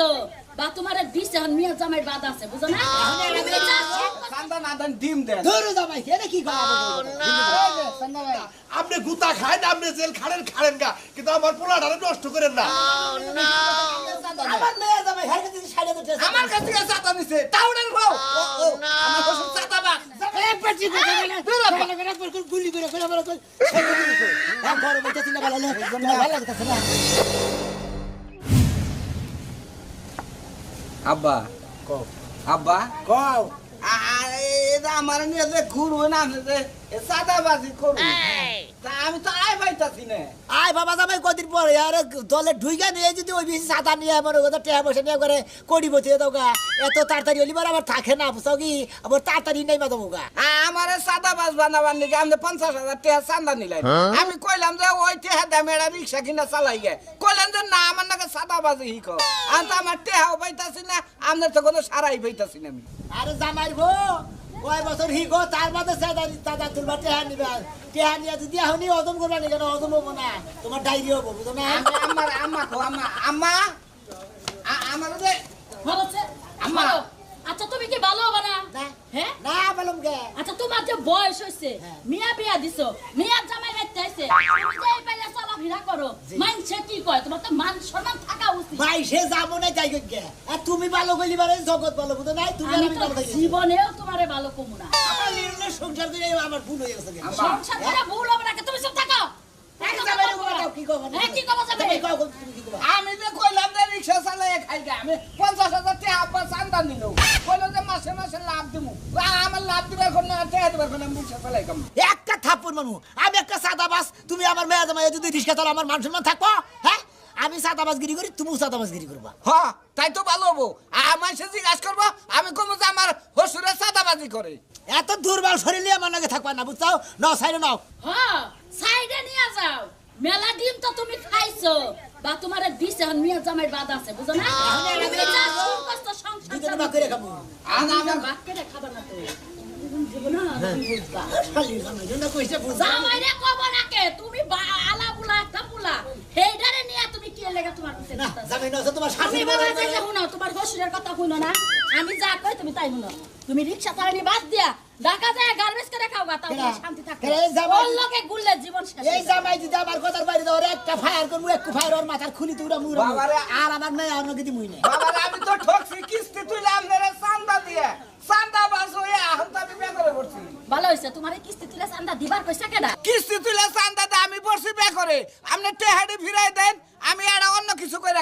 খাইছো বা তোমারে দিছে হন মিয়া জামাই বাদ আছে বুঝো না চান্দা না দেন ডিম দেন ধরো জামাই এটা কি আপনি গুতা খায় না আপনি জেল খাড়েন গা কিন্তু আমার পোলাটারে নষ্ট করেন না আমার মেয়ে জামাই হার কাছে ছাড়ে দিতে আমার কাছে চাঁদা নিছে টাউনের বউ আমার কাছে চাঁদা বাক এক পাটি করে গেলে গুলি করে করে বড় করে এক ঘরে বসে তিনটা ভালো লাগতেছে না আব্বা কও আব্বা কও এটা আমার নিয়ে যে ঘুরবো না যে চাঁদাবাজি করবো তা আমি তো আয় পাইতাছি না আয় বাবা জামাই কদিন পরে আর দলে ঢুইকা নিয়ে যদি ওই বেশি সাদা নিয়ে আমার কথা টেহা বসে নিয়ে করে কড়ি বসে দাও গা এত তাড়াতাড়ি হলিবার আবার থাকে না বুঝাও কি আবার তাড়াতাড়ি নেই মা দেবো গা আমার চাঁদাবাজ বানাবার নিকে আমি 50,000 টাকা চাঁদা নিলাম আমি কইলাম যে ওই টেহা দামে একটা রিক্সা কিনা চালাই গে কইলেন যে না আমার নাকি চাঁদাবাজি হিকো আমি তো আমার টেহাও পাইতাছি না আপনার তো কোনো সারাই পাইতাছি না আমি আরে জামাই গো কয় বছর হিগো তার বাদে দাদা তুলবা টেহা নিবা টেহা নিয়ে যদি এখনই হজম করবা নি কেন হজম হবো না তোমার ডায়রি হবো বুঝো না আমার আম্মা আমার যে হচ্ছে আম্মা। আচ্ছা তুমি কি ভালো হবে না না হ্যাঁ না বলুম গে আচ্ছা তোমার যে বয়স হইছে মিয়া বিয়া দিছো মিয়া জামাই বাইতে আইছে তুমি যে এই বেলা চলাফেরা করো মানছে কি কয় তোমার তো মান সম্মান থাকা উচিত ভাই সে যাবো না যাই গে আর তুমি ভালো কইলি বারে জগৎ ভালো বুঝো না তুমি আমি আমি তো ভালো থাকি জীবনেও তোমারে ভালো কমু না আমার নির্ণয় সংসার করে আমার ভুল হয়ে গেছে সংসার করে ভুল হবে না তুমি সব থাকো কি কব হ্যাঁ কি কব যাবে আমি যে কইলাম যে রিক্সা চালাই খাই গে আমি 50,000 টাকা আব্বা চাঁদা নিল কইলো যে মাসে মাসে লাভ দিমু আমার লাভ দিবার কোন না টাকা দিবার কোন আমি রিক্সা চালাই কাম একটা থাপ্পড় মানু আমি একটা সাদাবাস তুমি আমার মেয়ে জামাই যদি রিস্কা চালাও আমার মান সম্মান থাকবো হ্যাঁ আমি সাদাবাসগিরি করি তুমি সাদাবাসগিরি করবা হ্যাঁ তাই তো ভালো হবো আমার সে জিজ্ঞাসা করবো আমি কমু যে আমার হসুরে চাঁদাবাজি করে এত দুর্বল শরীর নিয়ে আমার নাকি থাকবা না বুঝছাও নাও সাইডে নাও হ্যাঁ সাইডে নিয়ে যাও মেলা ডিম তো তুমি খাইছো বা তোমারে দিছে হন মিয়া জামাই বাদ আছে বুঝো না তুমি যা কষ্ট সংসার দুজন বাক করে খাবো আমার বাক্যটা খাবার না তো জীবনা তুমি বুঝবা খালি জামাই জন্য কইছে বুঝা জামাই রে কব না কে তুমি আলা বুলা একটা বুলা হেইডারে নিয়ে তুমি কি লাগা তোমার পিছে না জামাই না তোমার আমি শাশুড়ি বাবা বাবা যাইতে শুনো তোমার শ্বশুরের কথা শুনো না আমি যা কই তুমি তাই শুনো তুমি রিকশা চালানি বাদ দিয়া ঢাকা যায় গার্মেন্টস করে খাও গা তাও শান্তি থাকবে এই জামাই ওর লগে গুললে জীবন শেষ এই জামাই যদি আমার কথার বাইরে দাও একটা ফায়ার করবো একটু ফায়ার ওর মাথার খুলি তুইরা মুরা বাবারে। আর আমার মেয়ে অন্য কিছু মুই নেই বাবা আমি তো ঠকছি কিস্তি তুইলাম রে চাঁদা দিয়ে চাঁদাবাজ হয়ে এখন তো আমি বেকারে পড়ছি ভালো হইছে তোমারে কিস্তি তুলে চান্দা দিবার কইছা কেডা কিস্তি তুলে চাঁদা দিয়ে আমি পড়ছি বেকারে আপনি টেহাড়ি ফিরাই দেন আমি এটা অন্য কিছু করে